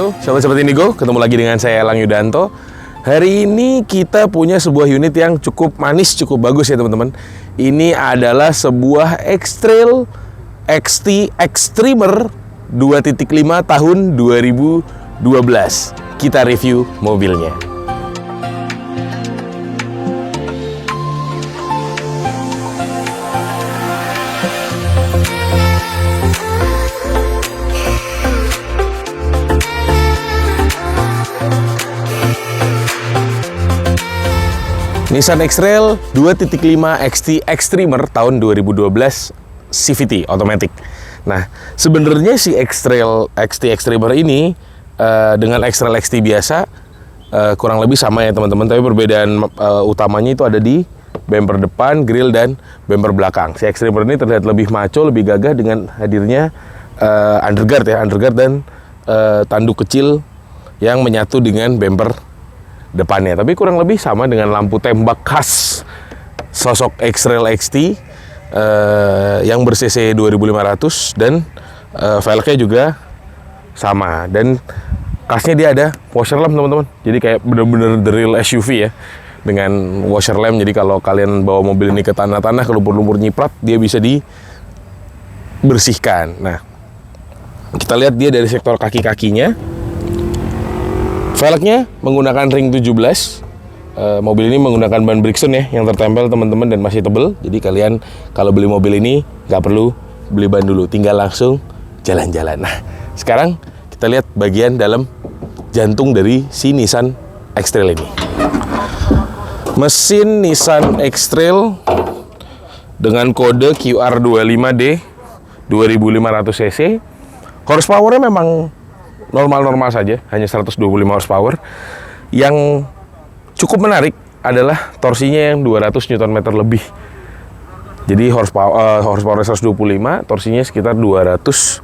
Halo, sahabat-sahabat Indigo, ketemu lagi dengan saya Elang Yudanto. Hari ini kita punya sebuah unit yang cukup manis, cukup bagus ya teman-teman. Ini adalah sebuah X-Trail XT Extremer 2.5 tahun 2012. Kita review mobilnya. Nissan X-Trail 2.5 XT Extremer tahun 2012 CVT Automatic. Nah, sebenarnya si X-Trail XT Extremer ini dengan X-Trail XT biasa kurang lebih sama ya teman-teman. Tapi perbedaan utamanya itu ada di bumper depan, grill, dan bumper belakang. Si Extremer ini terlihat lebih maco, lebih gagah dengan hadirnya underguard dan tanduk kecil yang menyatu dengan bumper depannya. Tapi kurang lebih sama dengan lampu tembak khas sosok X-Trail XT yang ber-cc 2500 dan velgnya juga sama. Dan khasnya dia ada washer lamp teman-teman. Jadi kayak bener-bener the real SUV ya, dengan washer lamp. Jadi kalau kalian bawa mobil ini ke tanah-tanah, ke lumpur-lumpur nyiprat, dia bisa dibersihkan. Nah, kita lihat dia dari sektor kaki-kakinya. Velgnya menggunakan ring 17. Mobil ini menggunakan ban Brixton ya, yang tertempel teman-teman dan masih tebel. Jadi kalian kalau beli mobil ini nggak perlu beli ban dulu, tinggal langsung jalan-jalan. Nah, sekarang kita lihat bagian dalam jantung dari si Nissan X-Trail ini. Mesin Nissan X-Trail dengan kode QR25D 2500 cc. Horsepower-nya memang normal-normal saja, hanya 125 horsepower. Yang cukup menarik adalah torsinya yang 200 Nm lebih. Jadi horsepower 125, torsinya sekitar 240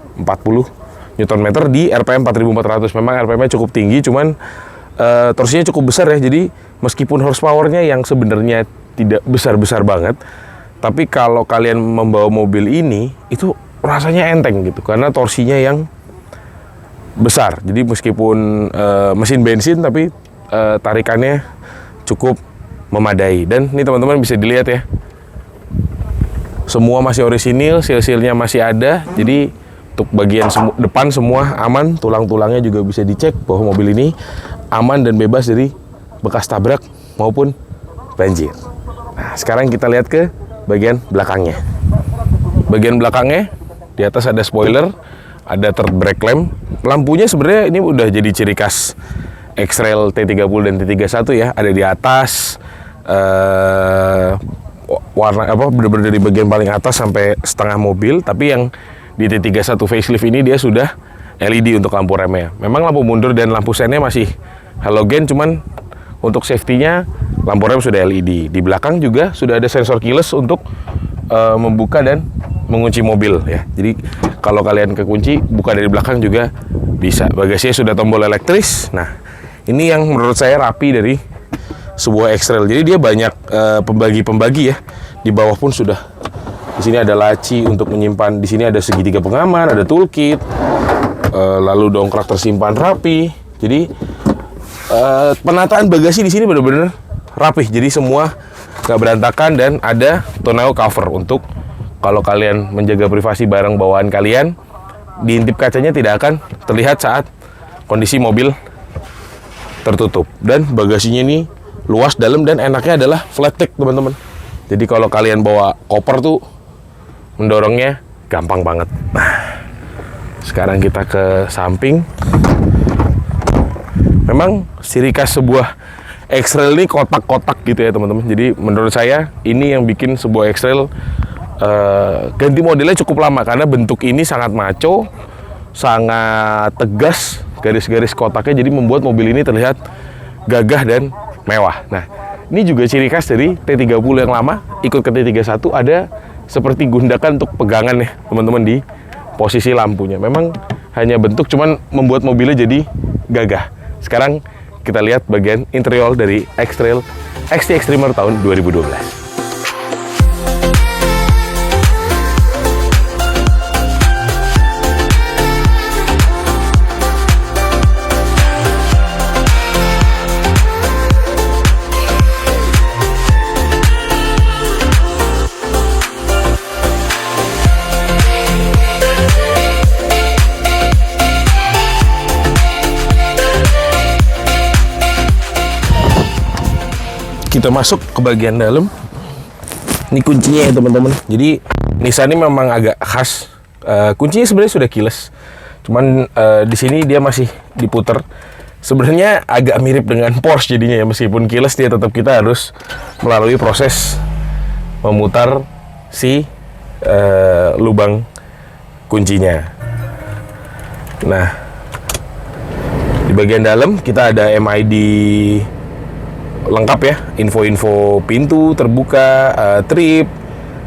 Nm di RPM 4400. Memang RPM-nya cukup tinggi, cuman torsinya cukup besar ya. Jadi meskipun horsepower-nya yang sebenarnya tidak besar-besar banget, tapi kalau kalian membawa mobil ini, itu rasanya enteng gitu, karena torsinya yang besar. Jadi meskipun mesin bensin, tapi tarikannya cukup memadai. Dan ini teman-teman bisa dilihat ya, semua masih orisinil, seal-sealnya masih ada. Jadi untuk bagian depan semua aman, tulang-tulangnya juga bisa dicek bahwa mobil ini aman dan bebas dari bekas tabrak maupun banjir. Nah, sekarang kita lihat ke bagian belakangnya. Bagian belakangnya, di atas ada spoiler, ada third brake lamp. Lampunya sebenarnya ini udah jadi ciri khas X-Trail T30 dan T31 ya. Ada di atas, warna bener-bener dari bagian paling atas sampai setengah mobil. Tapi yang di T31 facelift ini dia sudah LED untuk lampu remnya. Memang lampu mundur dan lampu sennya masih halogen, cuman untuk safety-nya lampu rem sudah LED. Di belakang juga sudah ada sensor keyless untuk membuka dan mengunci mobil ya. Jadi kalau kalian kekunci, buka dari belakang juga bisa. Bagasinya sudah tombol elektris. Nah, ini yang menurut saya rapi dari sebuah X-Trail. Jadi dia banyak pembagi-pembagi ya. Di bawah pun sudah. Di sini ada laci untuk menyimpan. Di sini ada segitiga pengaman, ada toolkit, lalu dongkrak tersimpan rapi. Jadi penataan bagasi di sini benar-benar rapih. Jadi semua nggak berantakan dan ada tonneau cover untuk kalau kalian menjaga privasi barang bawaan kalian. Diintip kacanya tidak akan terlihat saat kondisi mobil tertutup. Dan bagasinya ini luas, dalam, dan enaknya adalah flat deck teman-teman. Jadi kalau kalian bawa koper tuh mendorongnya gampang banget. Nah, sekarang kita ke samping. Memang ciri khas sebuah X-Trail ini kotak-kotak gitu ya teman-teman. Jadi menurut saya ini yang bikin sebuah X-Trail ganti modelnya cukup lama, karena bentuk ini sangat maco, sangat tegas, garis-garis kotaknya, jadi membuat mobil ini terlihat gagah dan mewah. Nah, ini juga ciri khas dari T30 yang lama, ikut ke T31 ada seperti gundakan untuk pegangan ya teman-teman di posisi lampunya. Memang hanya bentuk, cuman membuat mobilnya jadi gagah. Sekarang kita lihat bagian interior dari X-Trail XT Extremer tahun 2012. kita masuk ke bagian dalam. Ini kuncinya ya teman-teman. Jadi Nissan ini memang agak khas. Kuncinya sebenarnya sudah keyless. Cuman di sini dia masih diputer. Sebenarnya agak mirip dengan Porsche jadinya ya, meskipun keyless dia tetap kita harus melalui proses memutar si lubang kuncinya. Nah, di bagian dalam kita ada MID lengkap ya, info-info pintu terbuka, trip,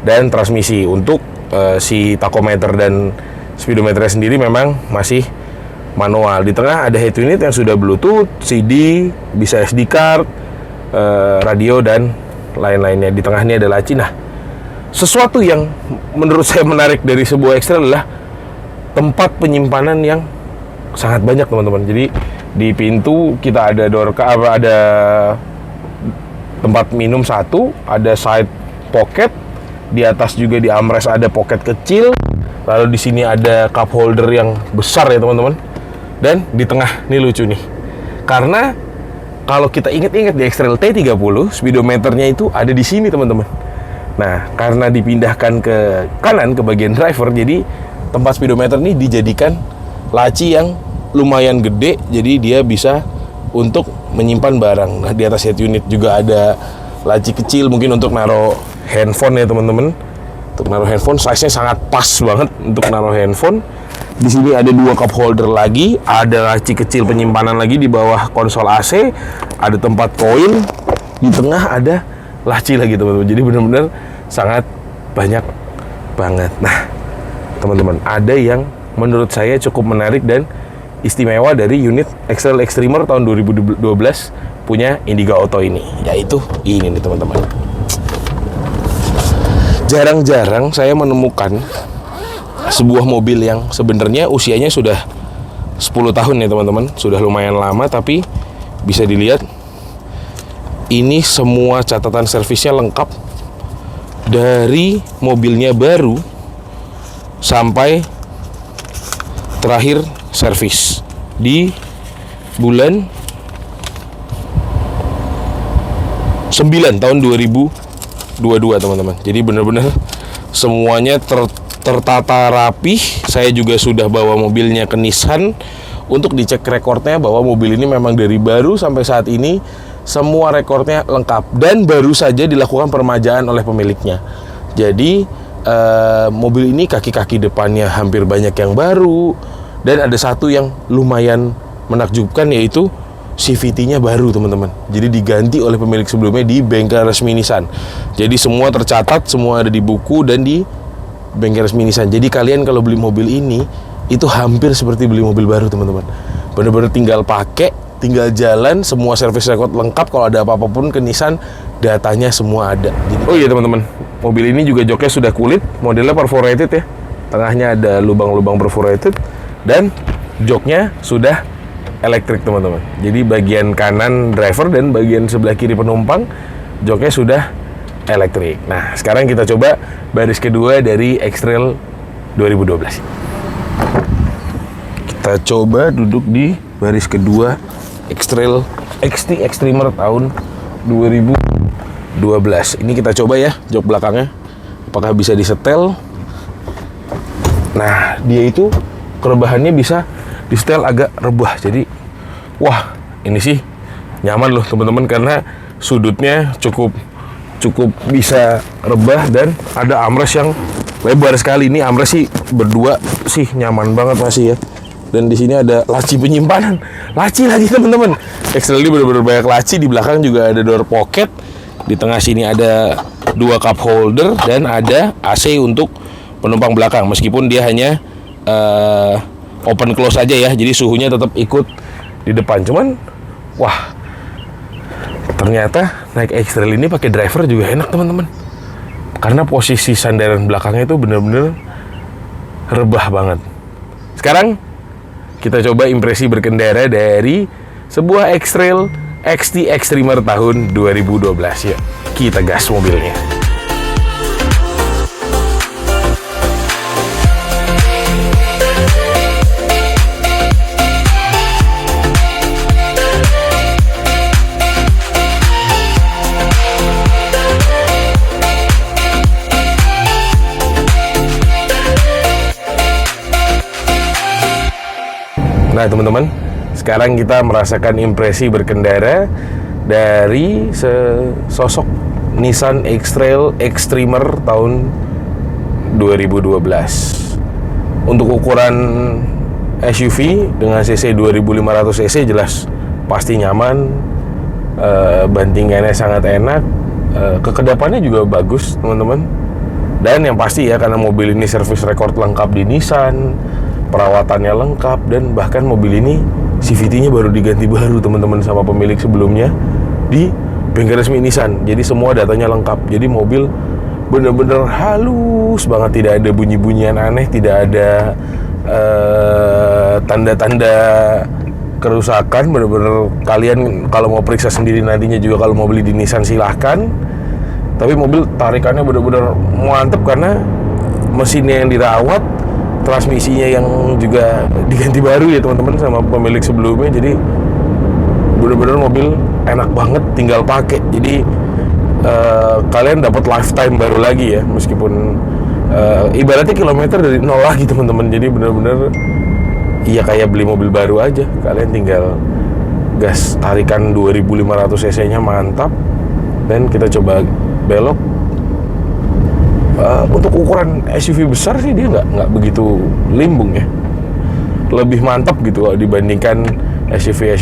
dan transmisi. Untuk si tachometer dan speedometer sendiri memang masih manual. Di tengah ada head unit yang sudah Bluetooth, CD, bisa SD card, radio, dan lain-lainnya. Di tengah ini ada laci. Nah, sesuatu yang menurut saya menarik dari sebuah X-Trail adalah tempat penyimpanan yang sangat banyak teman-teman. Jadi di pintu kita ada ada tempat minum satu, ada side pocket, di atas juga di armrest ada pocket kecil, lalu di sini ada cup holder yang besar ya teman-teman, dan di tengah ini lucu nih, karena kalau kita ingat-ingat di X-Trail T30 speedometernya itu ada di sini teman-teman. Nah, karena dipindahkan ke kanan ke bagian driver, jadi tempat speedometer ini dijadikan laci yang lumayan gede, jadi dia bisa untuk menyimpan barang. Nah, di atas head unit juga ada laci kecil mungkin untuk naruh handphone ya teman-teman. Untuk naruh handphone, size-nya sangat pas banget untuk naruh handphone. Di sini ada dua cup holder lagi, ada laci kecil penyimpanan lagi di bawah konsol AC, ada tempat koin, di tengah ada laci lagi teman-teman. Jadi benar-benar sangat banyak banget. Nah, teman-teman, ada yang menurut saya cukup menarik dan istimewa dari unit X-Trail Extremer tahun 2012 punya Indigo Auto ini, yaitu ini nih teman-teman. Jarang-jarang saya menemukan sebuah mobil yang sebenarnya usianya sudah 10 tahun ya teman-teman, sudah lumayan lama, tapi bisa dilihat ini semua catatan servisnya lengkap dari mobilnya baru sampai terakhir servis di bulan 9 tahun 2022 teman-teman. Jadi benar-benar semuanya tertata rapih. Saya juga sudah bawa mobilnya ke Nissan untuk dicek rekornya, bahwa mobil ini memang dari baru sampai saat ini semua rekornya lengkap dan baru saja dilakukan peremajaan oleh pemiliknya. Jadi mobil ini kaki-kaki depannya hampir banyak yang baru. Dan ada satu yang lumayan menakjubkan, yaitu CVT-nya baru teman-teman. Jadi diganti oleh pemilik sebelumnya di bengkel resmi Nissan. Jadi semua tercatat, semua ada di buku dan di bengkel resmi Nissan. Jadi kalian kalau beli mobil ini, itu hampir seperti beli mobil baru teman-teman. Benar-benar tinggal pakai, tinggal jalan, semua service record lengkap. Kalau ada apa-apa pun ke Nissan, datanya semua ada. Jadi, oh iya teman-teman, mobil ini juga joknya sudah kulit, modelnya perforated ya. Tengahnya ada lubang-lubang perforated. Dan joknya sudah elektrik teman-teman. Jadi bagian kanan driver dan bagian sebelah kiri penumpang joknya sudah elektrik. Nah, sekarang kita coba baris kedua dari X-Trail 2012. Kita coba duduk di baris kedua X-Trail XT Extremer tahun 2012. Ini kita coba ya jok belakangnya, apakah bisa disetel. Nah, dia itu kerebahannya bisa di setel agak rebah. Jadi wah, ini sih nyaman loh teman-teman, karena sudutnya cukup bisa rebah dan ada armrest yang lebar sekali. Ini armrest sih berdua sih nyaman banget masih ya. Dan di sini ada laci penyimpanan, laci lagi teman-teman. X-Trail ini benar-benar banyak laci. Di belakang juga ada door pocket. Di tengah sini ada dua cup holder dan ada AC untuk penumpang belakang. Meskipun dia hanya open close aja ya, jadi suhunya tetap ikut di depan. Cuman wah, ternyata naik X-Trail ini pakai driver juga enak teman-teman, karena posisi sandaran belakangnya itu benar-benar rebah banget. Sekarang kita coba impresi berkendara dari sebuah X-Trail XT Extremer tahun 2012. Yuk, kita gas mobilnya. Nah teman-teman, sekarang kita merasakan impresi berkendara dari sosok Nissan X-Trail Extremer tahun 2012. Untuk ukuran SUV dengan cc 2500 cc jelas pasti nyaman, bantingannya sangat enak, kekedapannya juga bagus teman-teman. Dan yang pasti ya, karena mobil ini service record lengkap di Nissan, perawatannya lengkap, dan bahkan mobil ini CVT-nya baru diganti baru teman-teman sama pemilik sebelumnya di bengkel resmi Nissan. Jadi semua datanya lengkap. Jadi mobil bener-bener halus banget, tidak ada bunyi-bunyian aneh, tidak ada tanda-tanda kerusakan. Bener-bener kalian kalau mau periksa sendiri nantinya juga kalau mau beli di Nissan silahkan. Tapi mobil tarikannya bener-bener mantep karena mesinnya yang dirawat, transmisinya yang juga diganti baru ya teman-teman sama pemilik sebelumnya. Jadi bener-bener mobil enak banget tinggal pakai. Jadi kalian dapat lifetime baru lagi ya, meskipun ibaratnya kilometer dari nol lagi teman-teman. Jadi bener-bener iya kayak beli mobil baru aja. Kalian tinggal gas, tarikan 2500 cc nya mantap. Dan kita coba belok. Untuk ukuran SUV besar sih dia nggak begitu limbung ya, lebih mantap gitu dibandingkan SUV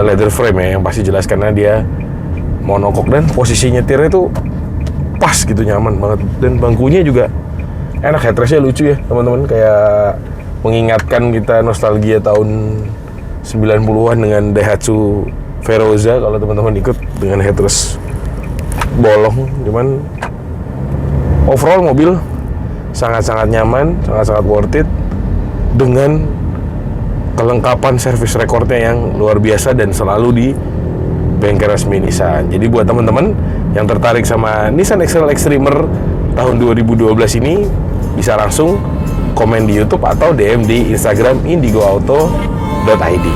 leather frame ya, yang pasti jelas karena dia monokok dan posisi nyetirnya tuh pas gitu, nyaman banget. Dan bangkunya juga enak, headrestnya lucu ya teman-teman, kayak mengingatkan kita nostalgia tahun 90-an dengan Daihatsu Veroza kalau teman-teman ikut, dengan headrest bolong. Cuman overall mobil sangat-sangat nyaman, sangat-sangat worth it dengan kelengkapan service recordnya yang luar biasa dan selalu di bengkel resmi Nissan. Jadi buat teman-teman yang tertarik sama Nissan X-Trail Extremer tahun 2012 ini, bisa langsung komen di YouTube atau DM di Instagram indigoauto.id.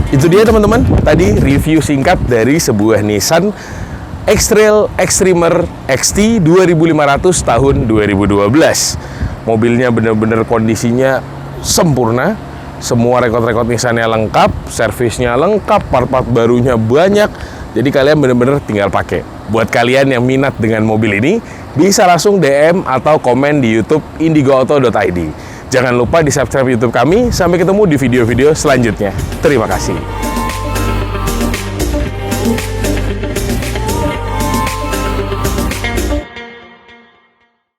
Itu dia teman-teman, tadi review singkat dari sebuah Nissan X-Trail Extremer XT 2500 tahun 2012. Mobilnya bener-bener kondisinya sempurna, semua rekod-rekod Nissan-nya lengkap, servisnya lengkap, part-part barunya banyak. Jadi kalian bener-bener tinggal pakai. Buat kalian yang minat dengan mobil ini, bisa langsung DM atau komen di YouTube indigoauto.id. Jangan lupa di subscribe YouTube kami. Sampai ketemu di video-video selanjutnya. Terima kasih.